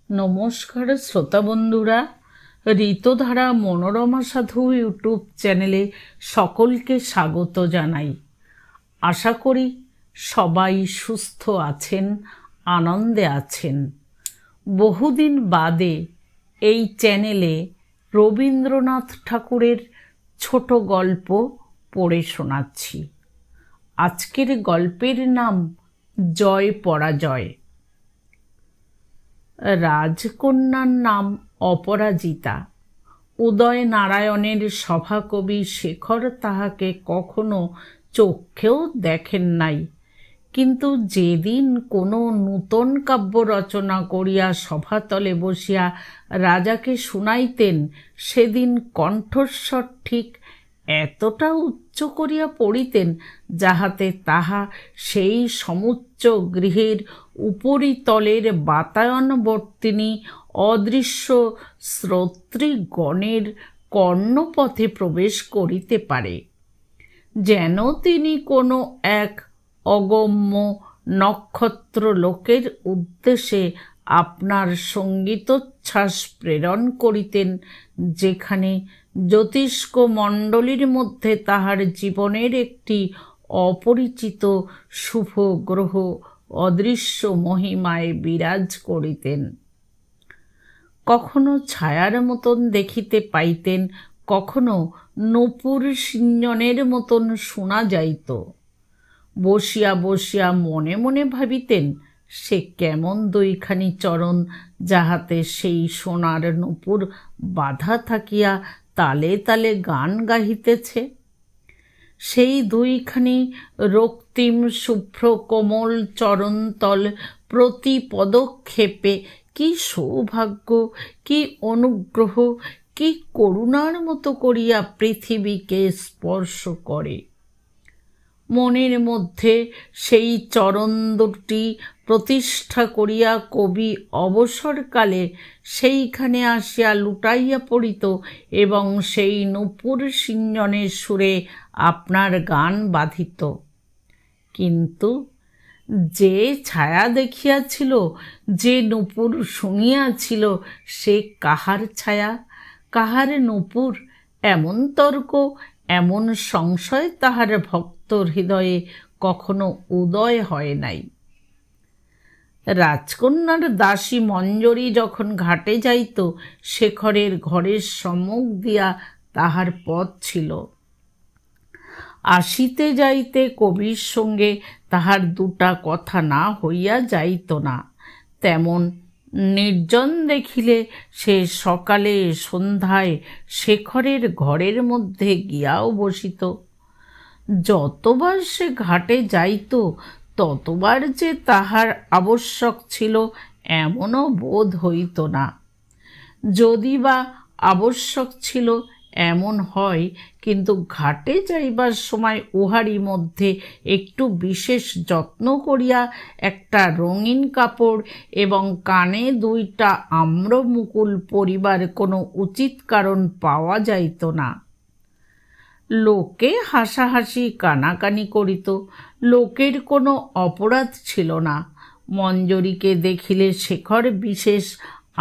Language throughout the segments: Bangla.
নমস্কার শ্রোতা বন্ধুরা, ঋতুধারা মনোরমা সাধু ইউটিউব চ্যানেলে সকলকে স্বাগত জানাই। আশা করি সবাই সুস্থ আছেন, আনন্দে আছেন। বহুদিন বাদে এই চ্যানেলে রবীন্দ্রনাথ ঠাকুরের ছোট গল্প পড়ে শোনাচ্ছি। আজকের গল্পের নাম জয় পরাজয়। রাজকন্যার নাম অপরাজিতা। উদয় নারায়ণের সভাকবি শেখর তাহাকে কখনো চক্ষেও দেখেন নাই, কিন্তু যেদিন কোনো নূতন কাব্য রচনা করিয়া সভাতলে বসিয়া রাজাকে শুনাইতেন, সেদিন কণ্ঠস্বর ঠিক এতটা উচ্চ করিয়া পড়িতেন যাহাতে তাহা সেই সমুচ্চ গৃহের উপরিতলের বাতায়নবর্তিনী অদৃশ্য শ্রোতৃগণের কর্ণপথে প্রবেশ করিতে পারে, যেন তিনি কোনো এক অগম্য নক্ষত্র লোকের উদ্দেশ্যে আপনার সঙ্গীতোচ্ছ্বাস প্রেরণ করিতেন, যেখানে জ্যোতিষ্ক মণ্ডলীর মধ্যে তাহার জীবনের একটি অপরিচিত শুভ গ্রহ অদৃশ্য মহিমায় বিরাজ করিতেন। কখনো ছায়ার মতন দেখিতে পাইতেন, কখনো নূপুর সিঞ্জনের মতন শোনা যাইত। বসিয়া বসিয়া মনে মনে ভাবিতেন, সে কেমন দুইখানি চরণ, যাহাতে সেই সোনার নূপুর বাধা থাকিয়া তালে তালে গান গাহিতেছে। সেই দুইখানি রক্তিম শুভ্র কোমল চরণতল প্রতি পদক্ষেপে কি সৌভাগ্য, কি অনুগ্রহ, কি করুণার মতো করিয়া পৃথিবীকে স্পর্শ করে। মনের মধ্যে সেই চরণ দুটি প্রতিষ্ঠা করিয়া কবি অবসরকালে সেইখানে আসিয়া লুটাইয়া পড়িত এবং সেই নূপুর সিঞ্জনের সুরে আপনার গান বাঁধিত। কিন্তু যে ছায়া দেখিয়াছিল, যে নূপুর শুনিয়াছিল, সে কাহার ছায়া, কাহার নূপুর? এমন তর্ক, এমন সংশয় তাহার ভক্তর হৃদয়ে কখনো উদয় হয় নাই। রাজকন্যার দাসী মঞ্জরী যখন ঘাটে যাইত, শেখরের ঘরের সম্মুখ দিয়া তাহার পথ ছিল। আসিতে যাইতে কবির সঙ্গে তাহার দুটা কথা না হইয়া যাইত না। তেমন নির্জন দেখিলে সে সকালে সন্ধ্যায় শেখরের ঘরের মধ্যে গিয়াও বসিত। যতবার সে ঘাটে যাইত, ততবার যে তাহার আবশ্যক ছিল এমনও বোধ হইত না। যদি বা আবশ্যক ছিল এমন হয়, কিন্তু ঘাটে যাইবার সময় উহারই মধ্যে একটু বিশেষ যত্ন করিয়া একটা রঙিন কাপড় এবং কানে দুইটা আম্রমুকুল পরিবার কোনো উচিত কারণ পাওয়া যাইত না। লোকে হাসাহাসি কানাকানি করিত, লোকের কোনো অপরাধ ছিল না। মঞ্জরীকে দেখিলে শেখর বিশেষ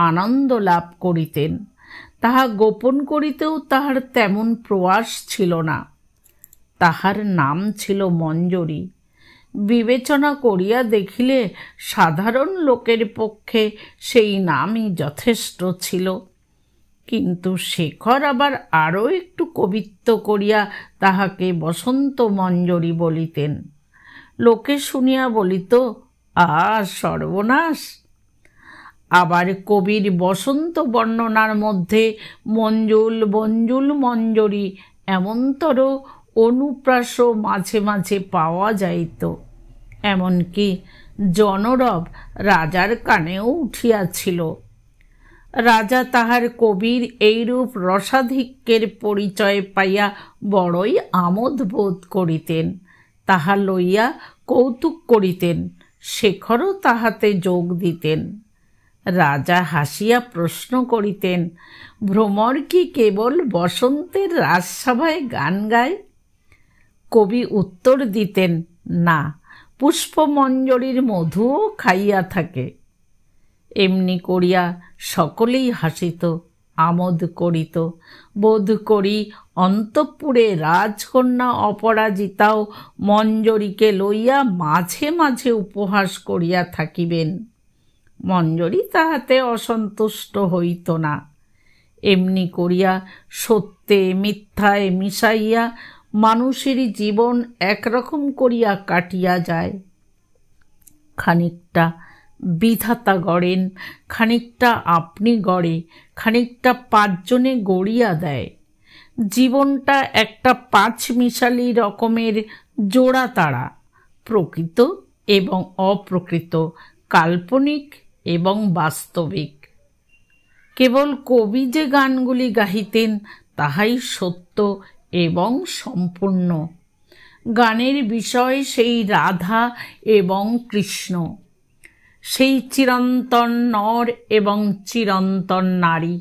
আনন্দ লাভ করিতেন। তাহা গোপন করিতেও তাহার তেমন প্রয়াস ছিল না। তাহার নাম ছিল মঞ্জরী। বিবেচনা করিয়া দেখিলে সাধারণ লোকের পক্ষে সেই নামই যথেষ্ট ছিল। কিন্তু শেখর আবার আরও একটু কবিত্ব করিয়া তাহাকে বসন্ত মঞ্জরী বলিতেন। লোকে শুনিয়া বলিত, সর্বনাশ! আবার কবির বসন্ত বর্ণনার মধ্যে মঞ্জুল বঞ্জুল মঞ্জরী এমনতর অনুপ্রাস মাঝে মাঝে পাওয়া যাইত। এমনকি জনরব রাজার কানেও উঠিয়াছিল। রাজা তাহার কবির এইরূপ রসাধিক্যের পরিচয় পাইয়া বড়ই আমোদ বোধ করিতেন। তাহা লইয়া কৌতুক করিতেন। শেখরও তাহাতে যোগ দিতেন। রাজা হাসিয়া প্রশ্ন করিতেন, ভ্রমর কি কেবল বসন্তের রাজসভায় গান গায়? কবি উত্তর দিতেন, না, পুষ্পমঞ্জরীর মধুও খাইয়া থাকে। এমনি করিয়া সকলেই হাসিত, আমোদ করিত। বোধ করি অন্তঃপুরে রাজকন্যা অপরাজিতাও মঞ্জরীকে লইয়া মাঝে মাঝে উপহাস করিয়া থাকিবেন। মঞ্জরী তাহাতে অসন্তুষ্ট হইত না। এমনি করিয়া সত্যে মিথ্যায় মিশাইয়া মানুষের জীবন একরকম করিয়া কাটিয়া যায়। খানিকটা বিধাতা গড়েন, খানিকটা আপনি গড়ে, খানিকটা পাঁচজনে গড়িয়া দেয়। জীবনটা একটা পাঁচমিশালি রকমের জোড়া তাড়া, প্রকৃত এবং অপ্রকৃত, কাল্পনিক এবং বাস্তবিক। কেবল কবি যে গানগুলি গাহিতেন তাহাই সত্য এবং সম্পূর্ণ। গানের বিষয় সেই রাধা এবং কৃষ্ণ, সেই চিরন্তন নর এবং চিরন্তন নারী,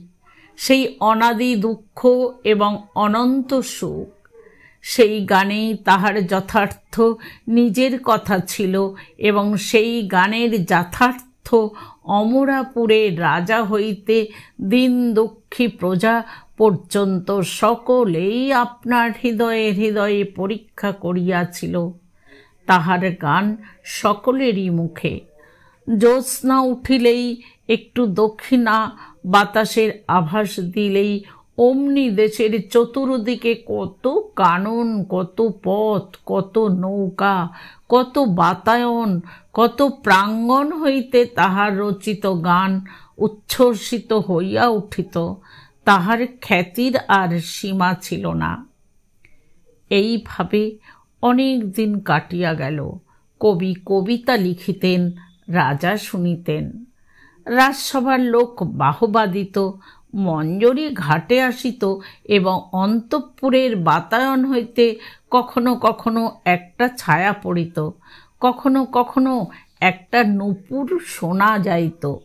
সেই অনাদি দুঃখ এবং অনন্ত সুখ। সেই গানেই তাহার যথার্থ নিজের কথা ছিল এবং সেই গানের যথার্থ অমরাপুরের রাজা হইতে দীন দুঃখী প্রজা পর্যন্ত সকলেই আপনার হৃদয়ে হৃদয়ে পরীক্ষা করিয়াছিল। তাহার গান সকলেরই মুখে। জ্যোৎস্না উঠিলেই, একটু দক্ষিণা বাতাসের আভাস দিলেই অমনি দেশের চতুর্দিকে কত কানন, কত পথ, কত নৌকা, কত বাতায়ন, কত প্রাঙ্গণ হইতে তাহার রচিত গান উচ্ছ্বসিত হইয়া উঠিত। তাহার খ্যাতির আর সীমা ছিল না। এইভাবে অনেক দিন কাটিয়া গেল। কবি কবিতা লিখিতেন, রাজা শুনিতেন। রাজসভার লোক বাহবা দিত, মঞ্জরী ঘাটে আসিত এবং অন্তঃপুরের বাতায়ন হইতে কখনো কখনো একটা ছায়া পড়িত, কখনো কখনো একটা নূপুর শোনা যাইত।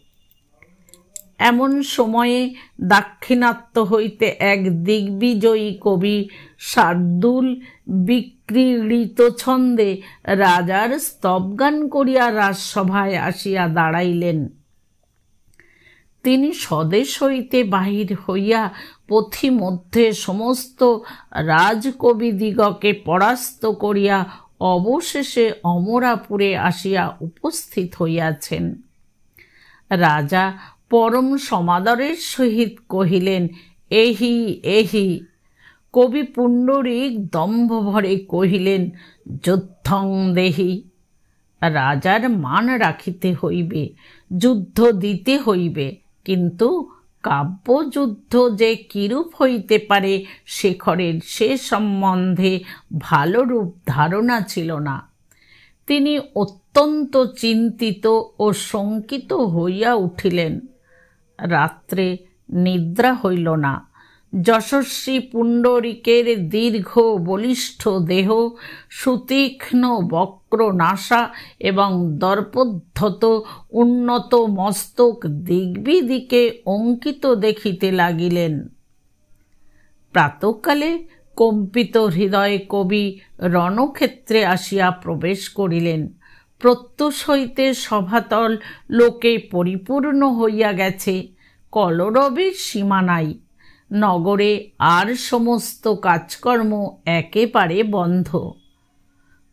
এমন সময়ে দাক্ষিণাত্য হইতে এক দিগ্বিজয়ী কবি শার্দুল বিক্রীড়িত ছন্দে রাজার স্তবগান করিয়া রাজসভায় আসিয়া দাঁড়াইলেন। তিনি স্বদেশ হইতে বাহির হইয়া পথিমধ্যে সমস্ত রাজকবিদিগকে পরাস্ত করিয়া অবশেষে অমরাপুরে আসিয়া উপস্থিত হইয়াছেন। রাজা পরম সমাদরের সহিত কহিলেন, এহি এহি। কবি পুণ্ডরীক দম্ভ ভরে কহিলেন, যুদ্ধং দেহি। রাজার মান রাখিতে হইবে, যুদ্ধ দিতে হইবে, কিন্তু কাব্যযুদ্ধ যে কিরূপ হইতে পারে শেখরের সে সম্বন্ধে ভালো রূপ ধারণা ছিল না। তিনি অত্যন্ত চিন্তিত ও শঙ্কিত হইয়া উঠিলেন। রাত্রে নিদ্রা হইল না। যশস্বী পুণ্ডরীকের দীর্ঘ বলিষ্ঠ দেহ, সুতীক্ষ্ণ বক্র নাসা এবং দর্পোদ্ধত উন্নত মস্তক দিগ্বিদিকে অঙ্কিত দেখিতে লাগিলেন। প্রাতঃকালে কম্পিত হৃদয়ে কবি রণক্ষেত্রে আসিয়া প্রবেশ করিলেন। প্রত্যুষ হইতে সভাতল লোকে পরিপূর্ণ হইয়া গেছে, কলরবের সীমা নাই। নগরে আর সমস্ত কাজকর্ম একেবারে বন্ধ।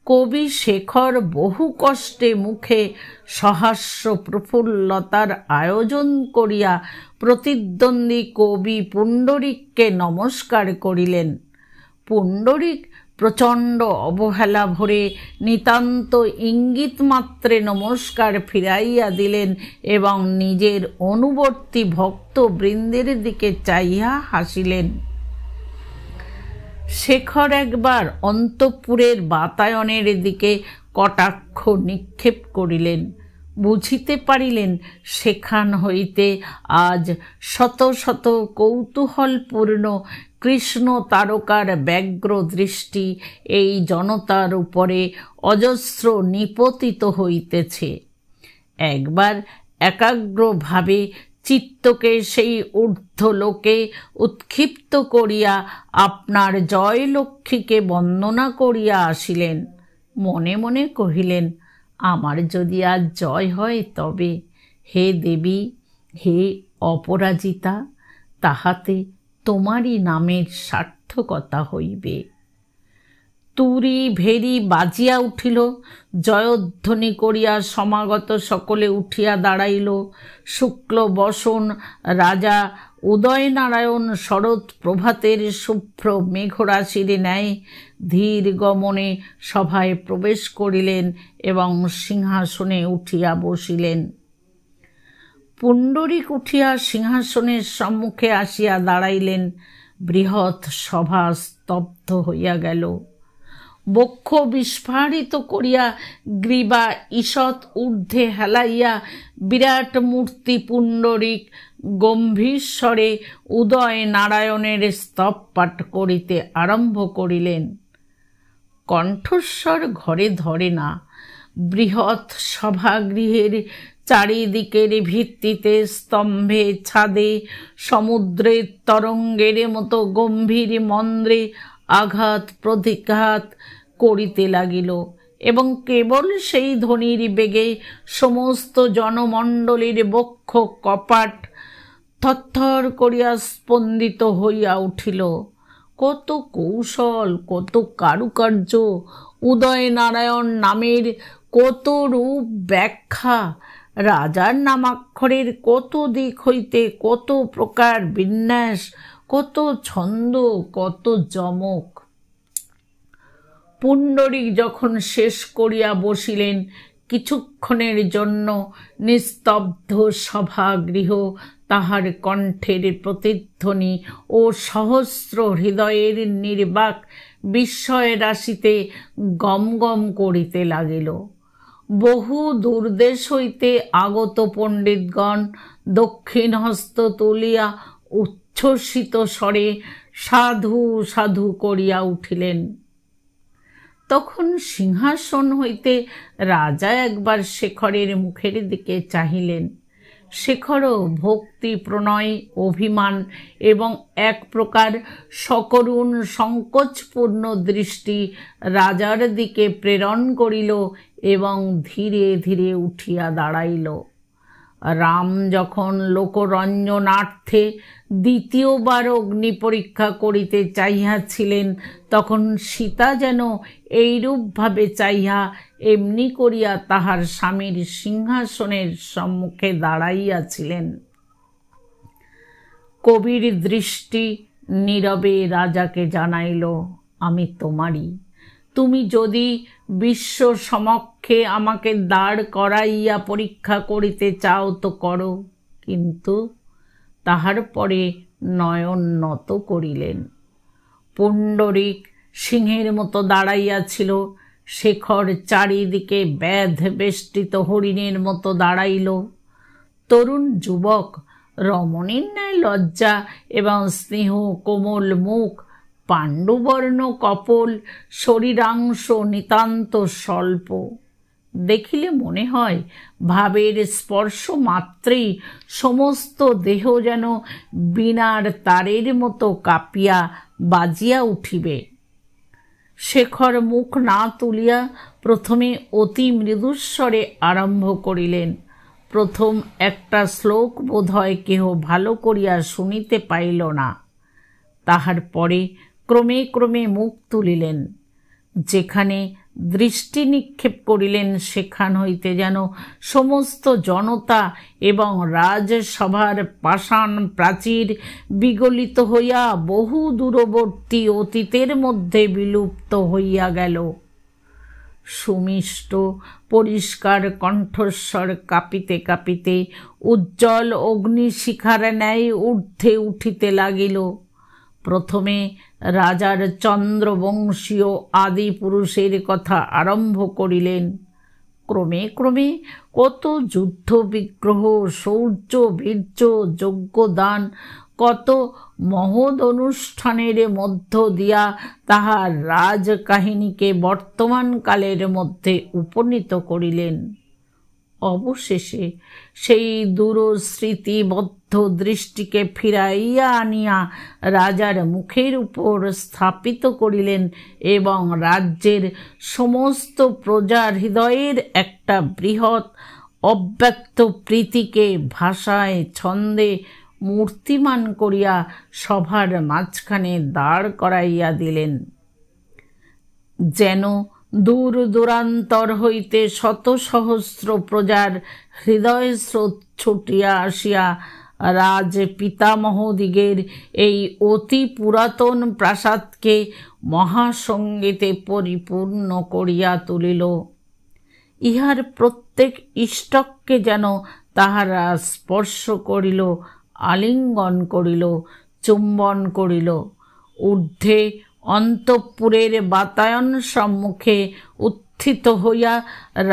কবি শেখর বহু কষ্টে মুখে সহাস্য প্রফুল্লতার আয়োজন করিয়া প্রতিদ্বন্দ্বী কবি পুণ্ডরীককে নমস্কার করিলেন। পুণ্ডরীক প্রচণ্ড অবহেলা ভরে নিতান্ত ইঙ্গিত মাত্রে নমস্কার ফিরাইয়া দিলেন এবং নিজের অনুবর্তী ভক্তবৃন্দের দিকে চাইয়া হাসিলেন। শেখর একবার অন্তঃপুরের বাতায়নের দিকে কটাক্ষ নিক্ষেপ করিলেন। বুঝিতে পারিলেন সেখান হইতে আজ শত শত কৌতূহলপূর্ণ কৃষ্ণ তারকার ব্যগ্র দৃষ্টি এই জনতার উপরে অজস্র নিপতিত হইতেছে। একবার একাগ্রভাবে চিত্তকে সেই ঊর্ধ্বলোকে উৎক্ষিপ্ত করিয়া আপনার জয়লক্ষ্মীকে বন্দনা করিয়া আসিলেন। মনে মনে কহিলেন, আমার যদি আজ জয় হয় তবে। হে দেবী, হে অপরাজিতা, তাহাতে তোমারই নামের সার্থকতা হইবে। তুরি ভেরি বাজিয়া উঠিল, জয়ধ্বনি করিয়া সমাগত সকলে উঠিয়া দাঁড়াইল। শুক্ল বসন রাজা উদয়নারায়ণ শরৎ প্রভাতের শুভ্র মেঘরাশির ন্যায় ধীর গমনে সভায় প্রবেশ করিলেন এবং সিংহাসনে উঠিয়া বসিলেন। পুণ্ডরীক উঠিয়া সিংহাসনের সম্মুখে আসিয়া দাঁড়াইলেন। বৃহৎ সভা স্তব্ধ হইয়া গেল। বক্ষ বিস্ফারিত করিয়া গ্রীবা ঈষৎ ঊর্ধ্বে হেলাইয়া বিরাট মূর্তি পুণ্ডরীক গম্ভীর স্বরে উদয় নারায়ণের স্তব পাঠ করিতে আরম্ভ করিলেন। কণ্ঠস্বর ঘরে ধরে না। বৃহৎ সভাগৃহের চারিদিকের ভিত্তিতে, স্তম্ভে, ছাদে সমুদ্রের তরঙ্গের মতো গম্ভীর মন্দ্রে আঘাত প্রতিঘাত করিতে লাগিল এবং কেবল সেই ধ্বনির বেগে সমস্ত জনমণ্ডলীর বক্ষ কপাট থরথর করিয়া স্পন্দিত হইয়া উঠিল। কত কৌশল, কত কারুকার্য, উদয়নারায়ণ নামের কত রূপ ব্যাখ্যা, রাজার নামাক্ষরের কত দিক হইতে কত প্রকার বিন্যাস, কত ছন্দ, কত যমক। পুণ্ডরীক যখন শেষ করিয়া বসিলেন, কিছুক্ষণের জন্য নিস্তব্ধ সভাগৃহ তাহার কণ্ঠের প্রতিধ্বনি ও সহস্র হৃদয়ের নির্বাক বিস্ময় রাশিতে গম গম করিতে লাগিল। বহু দূরদেশ হইতে আগত পণ্ডিতগণ দক্ষিণ হস্ত তুলিয়া উচ্ছ্বসিত স্বরে সাধু সাধু করিয়া উঠিলেন। তখন সিংহাসন হইতে রাজা একবার শেখরের মুখের দিকে চাহিলেন। শেখরও ভক্তি, প্রণয়, অভিমান এবং এক প্রকার সকরুণ সংকোচপূর্ণ দৃষ্টি রাজার দিকে প্রেরণ করিল এবং ধীরে ধীরে উঠিয়া দাঁড়াইল। রাম যখন লোকরঞ্জনার্থে দ্বিতীয়বার অগ্নি পরীক্ষা করিতে চাহিয়াছিলেন, তখন সীতা যেন এইরূপভাবে চাহিয়া এমনি করিয়া তাহার স্বামীর সিংহাসনের সম্মুখে দাঁড়াইয়াছিলেন। কবির দৃষ্টি নীরবে রাজাকে জানাইল, আমি তোমারই। তুমি যদি বিশ্ব সমক্ষে আমাকে দাঁড় করাইয়া পরীক্ষা করিতে চাও তো করো। কিন্তু তাহার পরে নয়ন নত করিলেন। পুণ্ডরীক সিংহের মতো দাঁড়াইয়াছিল। শেখর চারিদিকে ব্যাধ বেষ্টিত হরিণের মতো দাঁড়াইল। তরুণ যুবক, রমণীর ন্যায় লজ্জা এবং স্নেহ কোমল মুখ, পাণ্ডুবর্ণ কপোল, শরীরাংশ নিতান্ত স্বল্প। দেখিলে মনে হয় ভাবের স্পর্শ মাত্রেই সমস্ত দেহ যেন বীণার তারের মতো কাঁপিয়া বাজিয়া উঠিবে। শেখর মুখ না তুলিয়া প্রথমে অতি মৃদুস্বরে আরম্ভ করিলেন। প্রথম একটা শ্লোক বোধহয় কেহ ভালো করিয়া শুনিতে পাইল না। তাহার পরে ক্রমে ক্রমে মুখ তুলিলেন। যেখানে দৃষ্টি নিক্ষেপ করিলেন সেখান হইতে যেন সমস্ত জনতা এবং রাজসভার পাষাণ প্রাচীর বিগলিত হইয়া বহু দূরবর্তী অতীতের মধ্যে বিলুপ্ত হইয়া গেল। সুমিষ্ট পরিষ্কার কণ্ঠস্বর কাঁপিতে কাঁপিতে উজ্জ্বল অগ্নিশিখার ন্যায় ঊর্ধ্বে উঠিতে লাগিল। প্রথমে রাজার চন্দ্রবংশীয় আদি পুরুষের কথা আরম্ভ করিলেন। ক্রমে ক্রমে কত যুদ্ধ বিগ্রহ, শৌর্য, বীর্য, যজ্ঞদান, কত মহৎ অনুষ্ঠানের মধ্য দিয়া তাহার রাজকাহিনীকে বর্তমান কালের মধ্যে উপনীত করিলেন। অবশেষে সেই দূরস্মৃতিবদ্ধ দৃষ্টিকে ফিরাইয়া আনিয়া রাজার মুখের উপর স্থাপিত করিলেন এবং রাজ্যের সমস্ত প্রজার হৃদয়ের একটা বৃহৎ অব্যক্ত প্রীতিকে ভাষায় ছন্দে মূর্তিমান করিয়া সভার মাঝখানে দাঁড় করাইয়া দিলেন। যেন দূর দূরান্তর হইতে শত সহস্র প্রজার হৃদয় স্রোত ছুটিয়া আসিয়া রাজ পিতামহদিগের এই অতি পুরাতন প্রাসাদকে মহাসঙ্গীতে পরিপূর্ণ করিয়া তুলিল। ইহার প্রত্যেক ইষ্টককে যেন তাহারা স্পর্শ করিল, আলিঙ্গন করিল, চুম্বন করিল। ঊর্ধ্বে অন্তঃপুরের বাতায়ন সম্মুখে উত্থিত হইয়া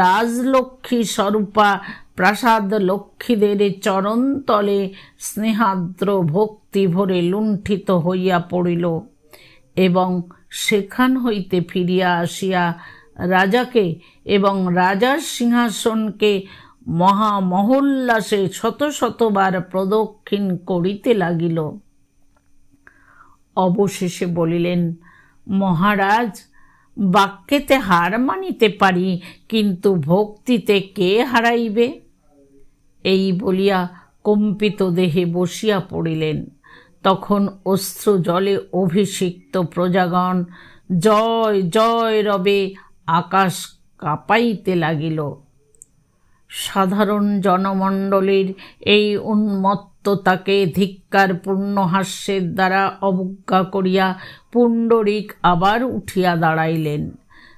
রাজলক্ষ্মী স্বরূপা প্রাসাদ লক্ষ্মীদের চরণতলে স্নেহাদ্র ভক্তি ভরে লুণ্ঠিত হইয়া পড়িল এবং সেখান হইতে ফিরিয়া আসিয়া রাজাকে এবং রাজার সিংহাসনকে মহামহোল্লাসে শত শতবার প্রদক্ষিণ করিতে লাগিল। অবশেষে বলিলেন, মহারাজ, বাক্যেতে হার মানিতে পারি, কিন্তু ভক্তিতে কে হারাইবে? এই বলিয়া কম্পিত দেহে বসিয়া পড়িলেন। তখন অশ্রু জলে অভিষিক্ত প্রজাগণ জয় জয় রবে আকাশ কাঁপাইতে লাগিল। সাধারণ জনমণ্ডলীর এই উন্মত্ততাকে ধিক্কারপূর্ণ হাস্যের দ্বারা অবজ্ঞা করিয়া পুণ্ডরীক আবার উঠিয়া দাঁড়াইলেন।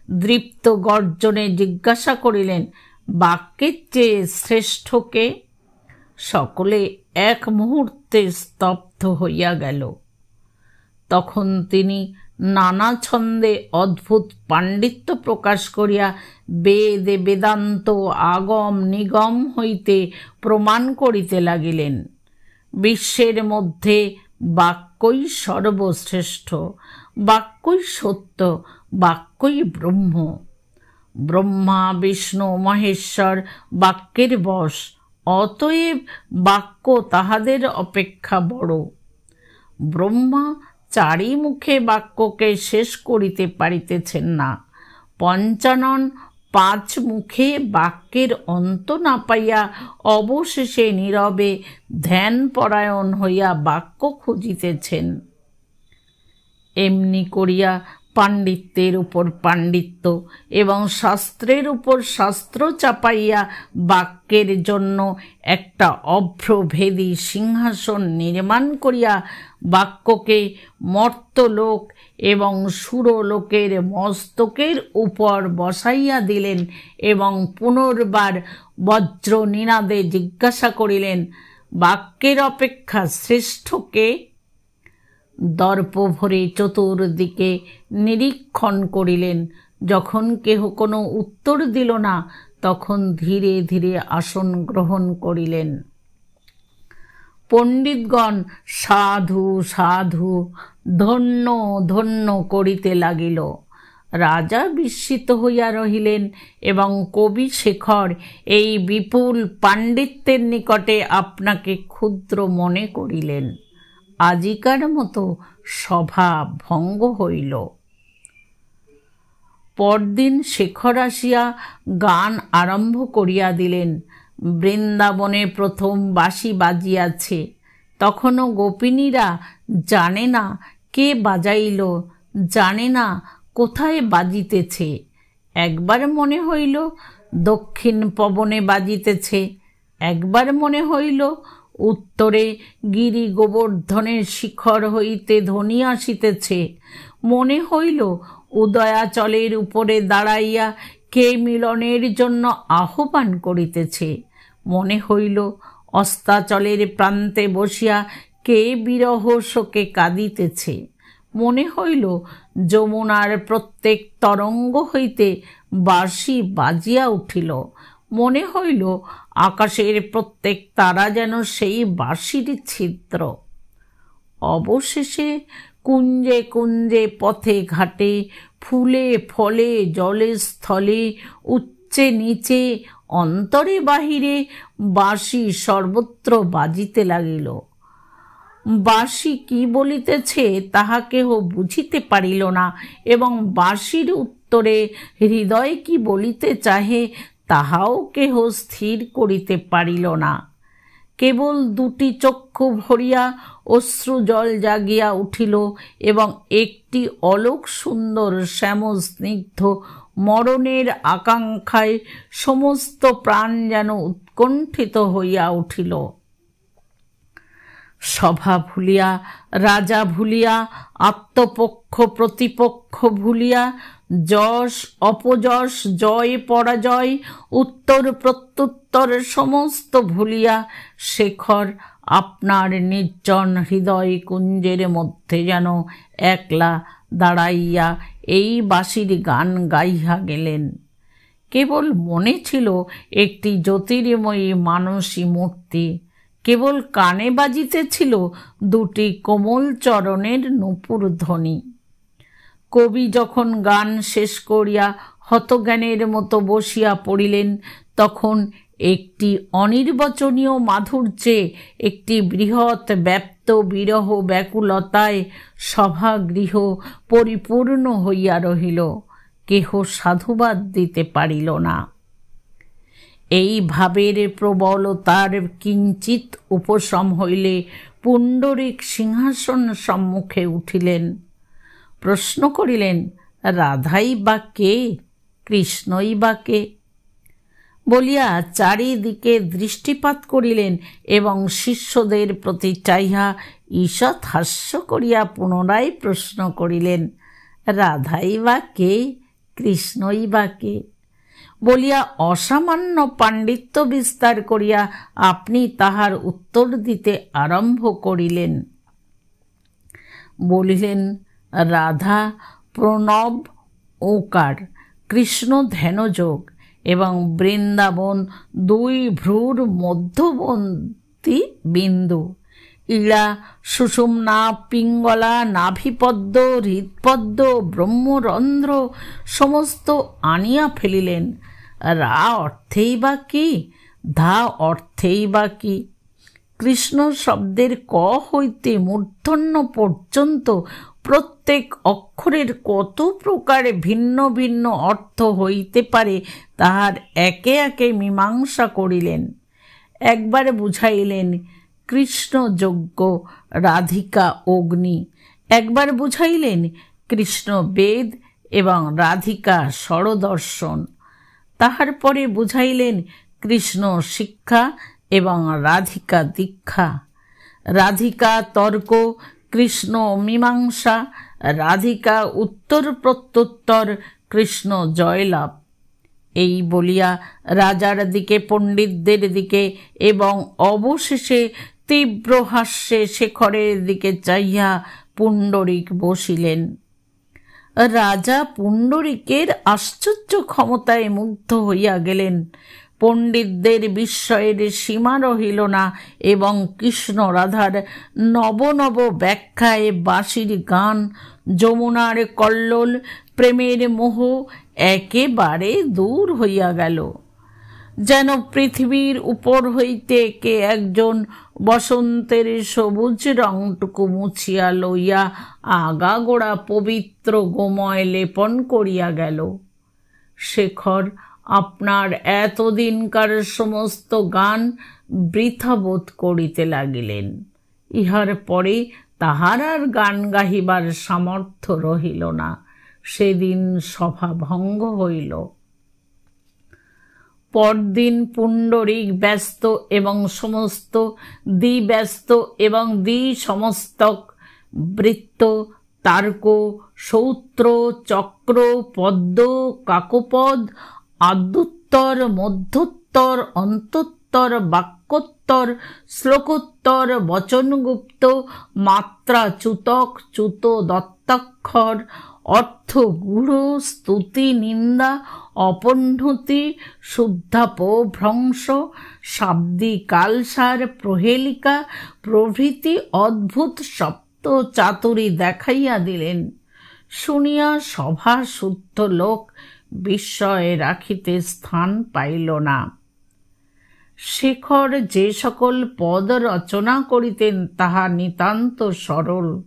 দৃপ্ত গর্জনে জিজ্ঞাসা করিলেন, বাক্যের চেয়ে শ্রেষ্ঠ কে? সকলে এক মুহূর্তে স্তব্ধ হইয়া গেল। তখন তিনি নানা ছন্দে অদ্ভুত পাণ্ডিত্য প্রকাশ করিয়া বেদ বেদান্ত আগম নিগম হইতে প্রমাণ করিতে লাগিলেন। বিশ্বের মধ্যে বাক্যই সর্বশ্রেষ্ঠ, বাক্যই সত্য, বাক্যই ব্রহ্ম। ব্রহ্মা বিষ্ণু মহেশ্বর বাক্যের বশ, অতএব বাক্য তাহাদের অপেক্ষা বড়। ব্রহ্মা চারি মুখে বাক্যকে শেষ করিতে পারিতেছেন না, পঞ্চানন 5 মুখে বাক্যের অন্ত না পাইয়া অবশেষে নীরবে ধ্যানপরায়ণ হইয়া বাক্য খুঁজিতেছেন। এমনি করিয়া পাণ্ডিত্যের উপর পাণ্ডিত্য এবং শাস্ত্রের উপর শাস্ত্র চাপাইয়া বাক্যের জন্য একটা অভ্রভেদী সিংহাসন নির্মাণ করিয়া বাক্যকে মর্তলোক এবং সুরলোকের মস্তকের উপর বসাইয়া দিলেন এবং পুনর্বার বজ্র নিনাদে জিজ্ঞাসা করিলেন, বাক্যের অপেক্ষা শ্রেষ্ঠ কে? দর্প ভরে চতুর্দিকে নিরীক্ষণ করিলেন। যখন কেহ কোনো উত্তর দিল না, তখন ধীরে ধীরে আসন গ্রহণ করিলেন। পণ্ডিতগণ সাধু সাধু ধন্য ধন্য করিতে লাগিল। রাজা বিস্মিত হইয়া রহিলেন এবং কবি শেখর এই বিপুল পাণ্ডিত্যের নিকটে আপনাকে ক্ষুদ্র মনে করিলেন। আজিকার মতো সভা ভঙ্গ হইল। পরদিন শেখর আসিয়া গান আরম্ভ করিয়া দিলেন। বৃন্দাবনে প্রথম বাঁশি বাজিয়াছে। তখনও গোপিনীরা জানে না কে বাজাইল, জানে না কোথায় বাজিতেছে। একবার মনে হইল দক্ষিণ পবনে বাজিতেছে, একবার মনে হইল উত্তরে গিরি গোবর্ধনের শিখর হইতে ধ্বনি আসিতেছে, মনে হইল উদয়াচলের উপরে দাঁড়াইয়া কে মিলনের জন্য আহ্বান করিতেছে, মনে হইল অস্তাচলের প্রান্তে বসিয়া কে বিরহ শোকে কাঁদিতেছে, মনে হইল যমুনার প্রত্যেক তরঙ্গ হইতে বাঁশি বাজিয়া উঠিল, মনে হইল আকাশের প্রত্যেক তারা যেন সেই বাঁশির ছিদ্র। অবশেষে কুঞ্জে কুঞ্জে পথে ঘাটে ফুলে ফলে জলে স্থলে উচ্চে নিচে অন্তরে বাহিরে বাঁশি সর্বত্র বাজিতে লাগিল। বাঁশি কি বলিতেছে তাহা কেহ বুঝিতে পারিল না এবং বাঁশির উত্তরে হৃদয় কি বলিতে চাহে তাহাও কেহ স্থির করিতে পারিল না। কেবল দুটি চক্ষু ভরিয়া অশ্রু জল জাগিয়া উঠিল এবং একটি অলোক সুন্দর শ্যামল স্নিগ্ধ মরণের আকাঙ্ক্ষায় সমস্ত প্রাণ যেন উৎকণ্ঠিত হইয়া উঠিল। সভা ভুলিয়া, রাজা ভুলিয়া, আত্মপক্ষ প্রতিপক্ষ ভুলিয়া, যশ অপযশ, জয় পরাজয়, উত্তর প্রত্যুত্তর সমস্ত ভুলিয়া শেখর আপনার নির্জন হৃদয় কুঞ্জের মধ্যে যেন একলা দাঁড়াইয়া এই বাঁশির গান গাইয়া গেলেন। কেবল মনে ছিল একটি জ্যোতির্ময়ী মানসী মূর্তি, কেবল কানে বাজিতেছিল দুটি কোমল চরণের নূপুর ধ্বনি। কবি যখন গান শেষ করিয়া হতজ্ঞানের মতো বসিয়া পড়িলেন, তখন একটি অনির্বচনীয় মাধুর্যে, একটি বৃহৎ ব্যাপ্ত বিরহ ব্যাকুলতায় সভাগৃহ পরিপূর্ণ হইয়া রহিল। কেহ সাধুবাদ দিতে পারিল না। এই ভাবের প্রবলতার কিঞ্চিত উপশম হইলে পুণ্ডরীক সিংহাসন সম্মুখে উঠিলেন। প্রশ্ন করিলেন, রাধাই বা কে, কৃষ্ণই বা কে? বলিয়া চারিদিকে দৃষ্টিপাত করিলেন এবং শিষ্যদের প্রতি চাহিয়া ঈষৎ হাস্য করিয়া পুনরায় প্রশ্ন করিলেন, রাধাই বা কে, কৃষ্ণই বা কে? বলিয়া অসামান্য পাণ্ডিত্য বিস্তার করিয়া আপনি তাহার উত্তর দিতে আরম্ভ করিলেন। বলিলেন, রাধা প্রণব ওকার, কৃষ্ণ ধ্যানযোগ এবং বৃন্দাবন দুই ভ্রূর মধ্যবর্তী বিন্দু। ইড়া, সুষুম্না, পিঙ্গলা, নাভিপদ্ম, হৃৎপদ্ম, ব্রহ্মরন্ধ্র সমস্ত আনিয়া ফেলিলেন। রা অর্থেই বা কি, ধা অর্থেই বা কি? কৃষ্ণ শব্দের ক হইতে মূর্ধন্য পর্যন্ত প্রত্যেক অক্ষরের কত প্রকার ভিন্ন ভিন্ন অর্থ হইতে পারে তাহার একে একে মীমাংসা করিলেন। একবার বুঝাইলেন কৃষ্ণ যজ্ঞ, রাধিকা অগ্নি। একবার বুঝাইলেন কৃষ্ণ বেদ এবং রাধিকা স্বরদর্শন। তাহার পরে বুঝাইলেন কৃষ্ণ শিক্ষা এবং রাধিকা দীক্ষা। রাধিকা তর্ক, কৃষ্ণ মীমাংসা, রাধিকা উত্তর প্রত্যুত্তর, কৃষ্ণ জয়লাভ। এই বলিয়া রাজার দিকে, পণ্ডিতদের দিকে এবং অবশেষে তীব্র হাস্যে শেখরের দিকে চাইয়া পুণ্ডরীক বসিলেন। রাজা পুণ্ডরীকের আশ্চর্য ক্ষমতায় মুগ্ধ হইয়া গেলেন। পণ্ডিতদের বিস্ময়ের সীমা রহিল না এবং কৃষ্ণ রাধার নব নব ব্যাখ্যায় বাঁশির গান, যমুনার কল্লোল, প্রেমের মোহ একেবারে দূর হইয়া গেল। যেন পৃথিবীর উপর হইতে কে একজন বসন্তের সবুজ রংটুকু মুছিয়া লইয়া আগাগোড়া পবিত্র গোময় লেপন করিয়া গেল। শেখর আপনার এতদিনকার সমস্ত গান বৃথা বোধ করিতে লাগিলেন। ইহার পরে তাহার আর গান গাহিবার সামর্থ্য রহিল না। সেদিন সভা ভঙ্গ হইল। পরদিন পুণ্ডরীক ব্যস্ত এবং সমস্ত দ্বিব্যস্ত এবং দ্বিসমস্তক, বৃত্ত, তার্ক, সূত্র, চক্র, পদ্ম, কাকপদ, আদ্যোত্তর, মধ্যোত্তর, অন্তোত্তর, বাক্যোত্তর, শ্লোকোত্তর, বচনগুপ্ত, মাত্রা চ্যুতক, চ্যুত দত্তাক্ষর, অর্থ গূঢ়, স্তুতি, নিন্দা, অপহ্নতি, শুদ্ধাপভ্রংশ, শাব্দিক কালসার, প্রহেলিকা প্রভৃতি অদ্ভুত সপ্ত চাতুরী দেখাইয়া দিলেন। শুনিয়া সভা শুদ্ধ লোক বিস্ময়ে রাখিতে স্থান পাইল না। শেখর যে সকল পদ রচনা করিতেন তাহা নিতান্ত সরল।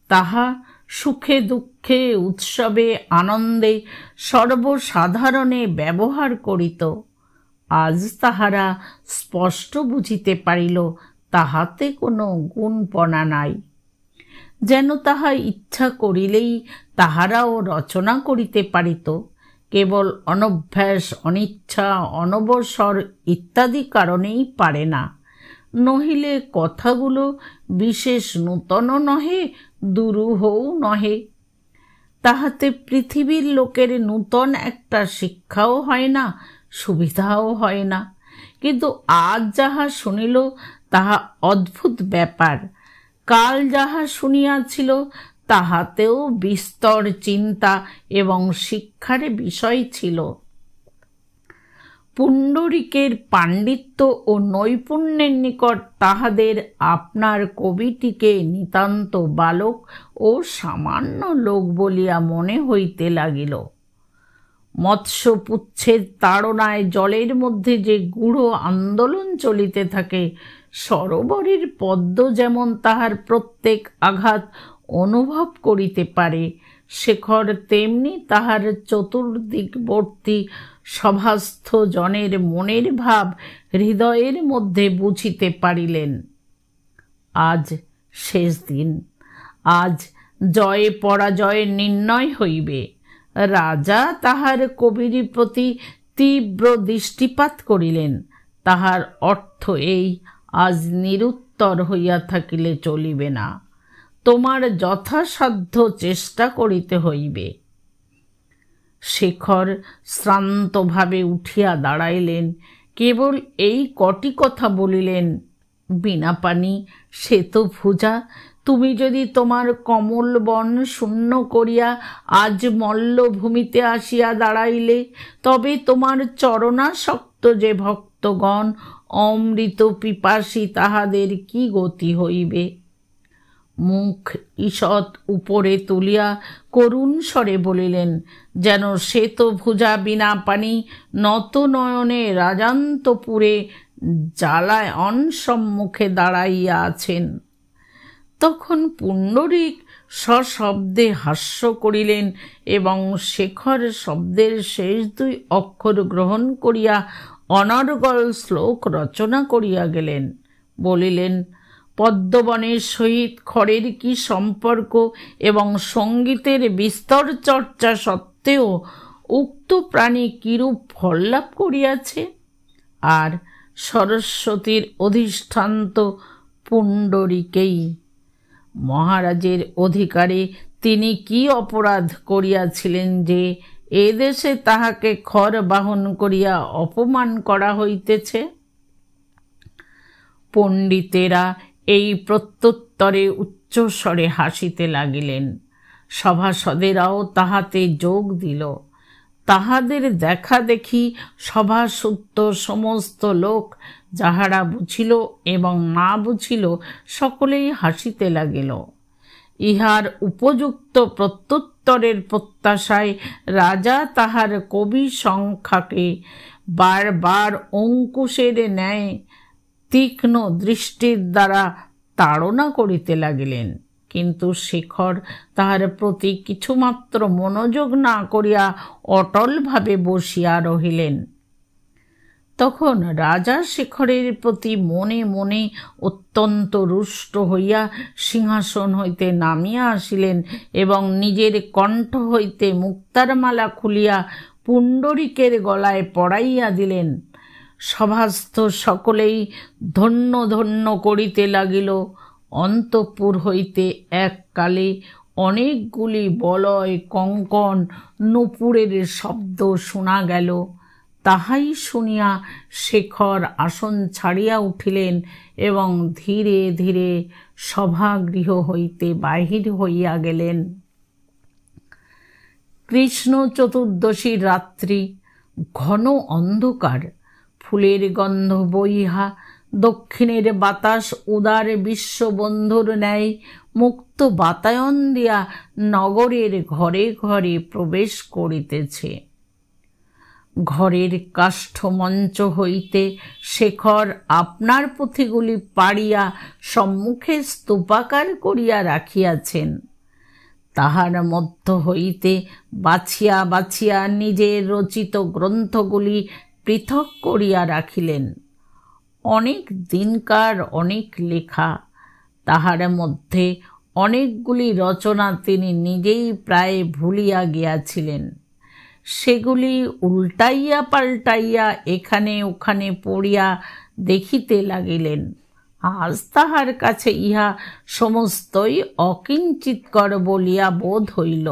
তাহা সুখে দুঃখে, উৎসবে আনন্দে, সর্বসাধারণে ব্যবহার করিত। আজ তাহারা স্পষ্ট বুঝিতে পারিল তাহাতে কোনো গুণপনা নাই, যেন তাহা ইচ্ছা করিলেই তাহারাও রচনা করিতে পারিত, কেবল অনভ্যাস, অনিচ্ছা, অনবসর ইত্যাদি কারণেই পারে না। নহিলে কথাগুলো বিশেষ নূতনও নহে, দুরূহও নহে। তাহাতে পৃথিবীর লোকের নূতন একটা শিক্ষাও হয় না, সুবিধাও হয় না। কিন্তু আজ যাহা শুনিল তাহা অদ্ভুত ব্যাপার। কাল যাহা শুনিয়াছিল তাহাতেও বিস্তর চিন্তা এবং শিক্ষার বিষয় ছিল। পুণ্ডরীকের পাণ্ডিত্য ও নৈপুণ্যের নিকট তাহাদের আপনার কবিটিকে নিতান্ত বালক ও সামান্য লোক বলিয়া মনে হইতে লাগিল। মৎস্যপুচ্ছের তাড়নায় জলের মধ্যে যে গূঢ় আন্দোলন চলিতে থাকে, সরোবরের পদ্ম যেমন তাহার প্রত্যেক আঘাত অনুভব করিতে পারে, শেখর তেমনি তাহার চতুর্দিকবর্তী সভাস্থ জনের মনের ভাব হৃদয়ের মধ্যে বুঝিতে পারিলেন। আজ শেষ দিন, আজ জয় পরাজয় নির্ণয় হইবে। রাজা তাহার কবির প্রতি তীব্র দৃষ্টিপাত করিলেন। তাহার অর্থ এই, আজ নিরুত্তর হইয়া থাকিলে চলিবে না, তোমার যথাসাধ্য চেষ্টা করিতে হইবে। শেখর শ্রান্তভাবে উঠিয়া দাঁড়াইলেন, কেবল এই কটি কথা বলিলেন, বীণাপাণি, শ্বেতভুজা, তুমি যদি তোমার কমল বন শূন্য করিয়া আজ মল্লভূমিতে আসিয়া দাঁড়াইলে, তবে তোমার চরণাসক্ত যে ভক্তগণ অমৃত পিপাসী, তাহাদের কি গতি হইবে? মুখ ঈষৎ উপরে তুলিয়া করুণ স্বরে বলিলেন, যেন শ্বেতভুজা বীণাপাণি নত নয়নে রাজান্তপুরে জ্বালায় সম্মুখে দাঁড়াইয়া আছেন। তখন পুণ্ডরীক সশব্দে হাস্য করিলেন এবং শেখর শব্দের শেষ দুই অক্ষর গ্রহণ করিয়া অনর্গল শ্লোক রচনা করিয়া গেলেন। বলিলেন, পদ্মবনের সহিত খড়ের কি সম্পর্ক এবং সঙ্গীতের বিস্তর চর্চা সত্ত্বেও উক্ত প্রাণী কিরূপ ফল লাভ করিয়াছে? আর সরস্বতীর অধিষ্ঠান্ত পুণ্ডরীকেই, মহারাজের অধিকারে তিনি কি অপরাধ করিয়াছিলেন যে এদেশে তাহাকে খড় বাহন করিয়া অপমান করা হইতেছে? পণ্ডিতেরা এই প্রত্যুত্তরে উচ্চস্বরে হাসিতে লাগিলেন। সভাসদেরাও তাহাতে যোগ দিল। তাহাদের দেখা দেখি সভাসুদ্ধ সমস্ত লোক, যাহারা বুঝিল এবং না বুঝিল, সকলেই হাসিতে লাগিল। ইহার উপযুক্ত প্রত্যুত্তরের প্রত্যাশায় রাজা তাহার কবি সংখ্যাকে বারবার অঙ্কুশের ন্যায় তীক্ষ্ণ দৃষ্টির দ্বারা তাড়না করিতে লাগিলেন, কিন্তু শেখর তাহার প্রতি কিছুমাত্র মনোযোগ না করিয়া অটলভাবে বসিয়া রহিলেন। তখন রাজা শেখরের প্রতি মনে মনে অত্যন্ত রুষ্ট হইয়া সিংহাসন হইতে নামিয়া আসিলেন এবং নিজের কণ্ঠ হইতে মুক্তার মালা খুলিয়া পুণ্ডরীকের গলায় পরাইয়া দিলেন। সভাস্থ সকলেই ধন্য ধন্য করিতে লাগিল। অন্তঃপুর হইতে এককালে অনেকগুলি বলয়, কঙ্কন, নূপুরের শব্দ শোনা গেল। তাহাই শুনিয়া শেখর আসন ছাড়িয়া উঠিলেন এবং ধীরে ধীরে সভাগৃহ হইতে বাহির হইয়া গেলেন। কৃষ্ণ চতুর্দশীর রাত্রি, ঘন অন্ধকার, ফুলের গন্ধ বইহা দক্ষিণের বাতাস উদার বিশ্ববন্ধুর ন্যায় মুক্ত বাতায়ন দিয়া নগরের ঘরে ঘরে প্রবেশ করিতেছে। ঘরের কাষ্ঠমঞ্চ হইতে শেখর আপনার পুঁথিগুলি পাড়িয়া সম্মুখে স্তূপাকার করিয়া রাখিয়াছেন। তাহার মধ্য হইতে বাছিয়া বাছিয়া নিজের রচিত গ্রন্থগুলি পৃথক করিয়া রাখিলেন। অনেক দিনকার অনেক লেখা, তাহার মধ্যে অনেকগুলি রচনা তিনি নিজেই প্রায় ভুলিয়া গিয়াছিলেন। সেগুলি উল্টাইয়া পাল্টাইয়া এখানে ওখানে পড়িয়া দেখিতে লাগিলেন। আজ তাহার কাছে ইহা সমস্তই অকিঞ্চিৎকর বলিয়া বোধ হইল।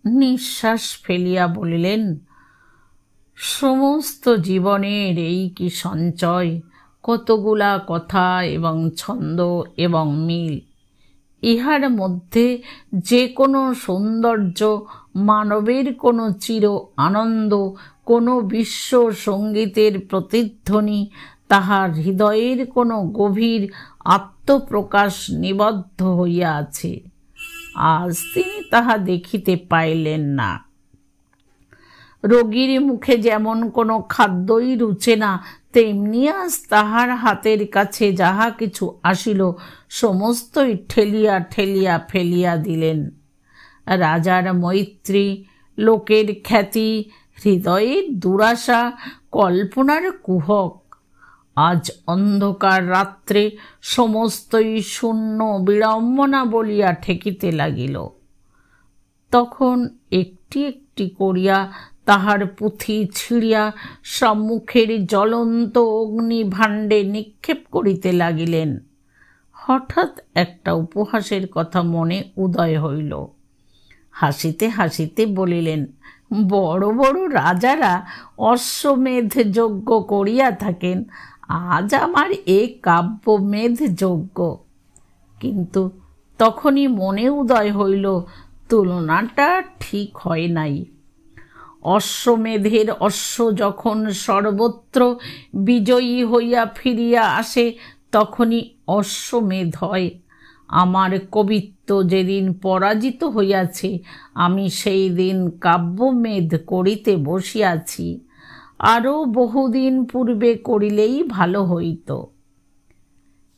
নিঃশ্বাস ফেলিয়া বলিলেন, সমস্ত জীবনের এই কি সঞ্চয়, কতগুলা কথা এবং ছন্দ এবং মিল। ইহার মধ্যে যে কোনো সৌন্দর্য, মানবের কোনো চির আনন্দ, কোনো বিশ্ব সঙ্গীতের প্রতিধ্বনি, তাহার হৃদয়ের কোনো গভীর আত্মপ্রকাশ নিবদ্ধ হইয়া আছে। আজ তিনি তাহা দেখিতে পাইলেন না। রোগীর মুখে যেমন কোনো খাদ্যই রুচে না, তেমনি আজ তাহার হাতের কাছে যাহা কিছু আসিল সমস্তই ঠেলিয়া ঠেলিয়া ফেলিয়া দিলেন। রাজার মৈত্রী, লোকের খ্যাতি, হৃদয়ের দুরাশা, কল্পনার কুহক, আজ অন্ধকার রাত্রে সমস্তই শূন্য বিড়ম্বনা বলিয়া ঠেকিতে লাগিল। তখন একটি একটি করিয়া তাহার পুঁথি ছিঁড়িয়া সম্মুখের জ্বলন্ত অগ্নিভাণ্ডে নিক্ষেপ করিতে লাগিলেন। হঠাৎ একটা উপহাসের কথা মনে উদয় হইল। হাসিতে হাসিতে বলিলেন, বড় বড় রাজারা অশ্বমেধ যজ্ঞ করিয়া থাকেন, আজ আমার এ কাব্যমেধ যজ্ঞ। কিন্তু তখনই মনে উদয় হইল, তুলনাটা ঠিক হয় নাই। অশ্বমেধের অশ্ব যখন সর্বত্র বিজয়ী হইয়া ফিরিয়া আসে, তখনই অশ্বমেধ হয়। আমার কবিত্ব যেদিন পরাজিত হইয়াছে, আমি সেই দিন কাব্যমেধ করিতে বসিয়াছি। আরও বহুদিন পূর্বে করিলেই ভালো হইত।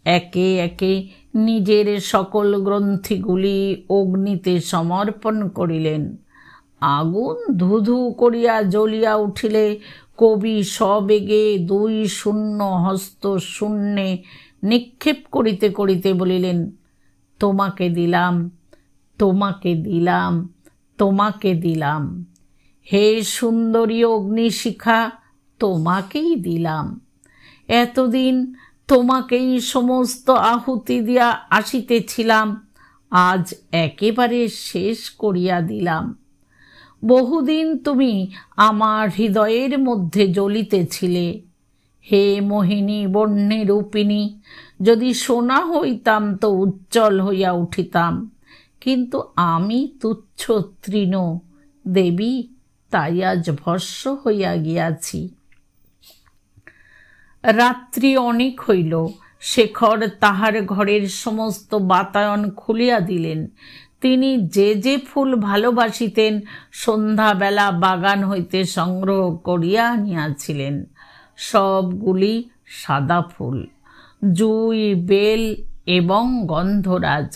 একে একে নিজের সকল গ্রন্থিগুলি অগ্নিতে সমর্পণ করিলেন। আগুন ধুধু করিয়া জ্বলিয়া উঠিলে কবি সবেগে দুই শূন্য হস্ত শূন্যে নিক্ষেপ করিতে করিতে বলিলেন, তোমাকে দিলাম, তোমাকে দিলাম, তোমাকে দিলাম। হে সুন্দরী অগ্নিশিখা, তোমাকেই দিলাম। এতদিন তোমাকেই সমস্ত আহুতি দিয়া আসিতেছিলাম, আজ একেবারে শেষ করিয়া দিলাম। বহুদিন তুমি আমার হৃদয়ের মধ্যে জ্বলিতেছিলে। হে মোহিনী বন্যে রূপিণী, যদি সোনা হইতাম তো উজ্জ্বল হইয়া উঠিতাম, কিন্তু আমি তুচ্ছ তৃণ দেবী, তাই আজ ভস্ম হইয়া গিয়াছি। রাত্রি অনেক হইল। শেখর তাহার ঘরের সমস্ত বাতায়ন খুলিয়া দিলেন। তিনি যে যে ফুল ভালোবাসিতেন সন্ধ্যাবেলা বাগান হইতে সংগ্রহ করিয়া আনিয়াছিলেন। সবগুলি সাদা ফুল, জুই, বেল এবং গন্ধরাজ।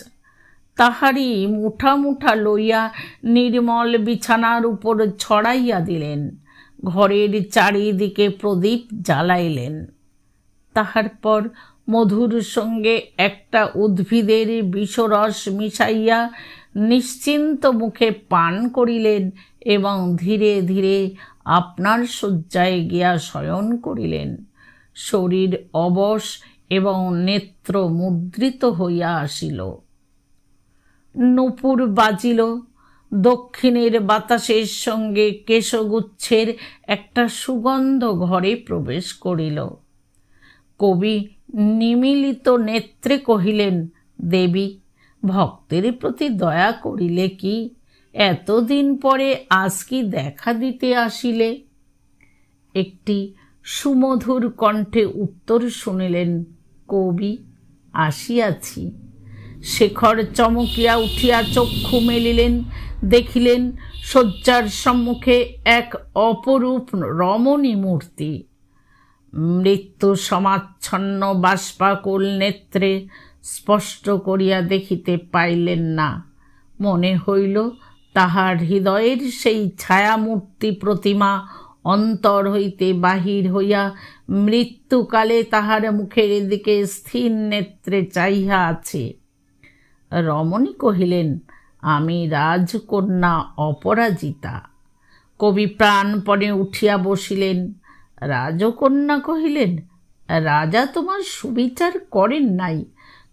তাহারই মুঠা মুঠা লইয়া নির্মল বিছানার উপর ছড়াইয়া দিলেন। ঘরের চারিদিকে প্রদীপ জ্বালাইলেন। তাহার পর মধুর সঙ্গে একটা উদ্ভিদের বিষরস মিশাইয়া নিশ্চিন্ত মুখে পান করিলেন এবং ধীরে ধীরে আপনার শয্যায় গিয়া শয়ন করিলেন। শরীর অবশ এবং নেত্র মুদ্রিত হইয়া আসিল। নূপুর বাজিল। দক্ষিণের বাতাসের সঙ্গে কেশগুচ্ছের একটা সুগন্ধ ঘরে প্রবেশ করিল। কবি নিমীলিত নেত্রে কহিলেন, দেবী, ভক্তের প্রতি দয়া করিলে কি? এতদিন পরে আজ কি দেখা দিতে আসিলে? একটি সুমধুর কণ্ঠে উত্তর শুনিলেন, কবি, আসিয়াছি। শেখর চমকিয়া উঠিয়া চক্ষু মেলিলেন। দেখিলেন শয্যার সম্মুখে এক অপরূপ রমণী মূর্তি। মৃত্যু সমাচ্ছন্ন বাষ্পাকুল নেত্রে স্পষ্ট করিয়া দেখিতে পাইলেন না। মনে হইল তাহার হৃদয়ের সেই ছায়ামূর্তি প্রতিমা অন্তর হইতে বাহির হইয়া মৃত্যুকালে তাহার মুখের দিকে স্থির নেত্রে চাহিয়া আছে। রমণী কহিলেন, আমি রাজকন্যা অপরাজিতা। কবি প্রাণপণে উঠিয়া বসিলেন। রাজকন্যা কহিলেন, রাজা তোমার সুবিচার করেন নাই,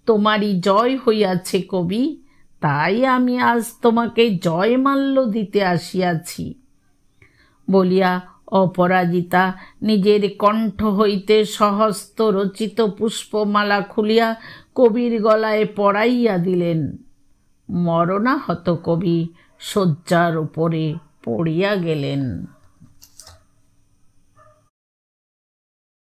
তোমারই জয় হইয়াছে কবি, তাই আমি আজ তোমাকে জয়মাল্য দিতে আসিয়াছি। বলিয়া অপরাজিতা নিজের কণ্ঠ হইতে সহস্ত রচিত পুষ্পমালা খুলিয়া কবির গলায় পরাইয়া দিলেন। মরণাহত কবি শয্যার উপরে পড়িয়া গেলেন।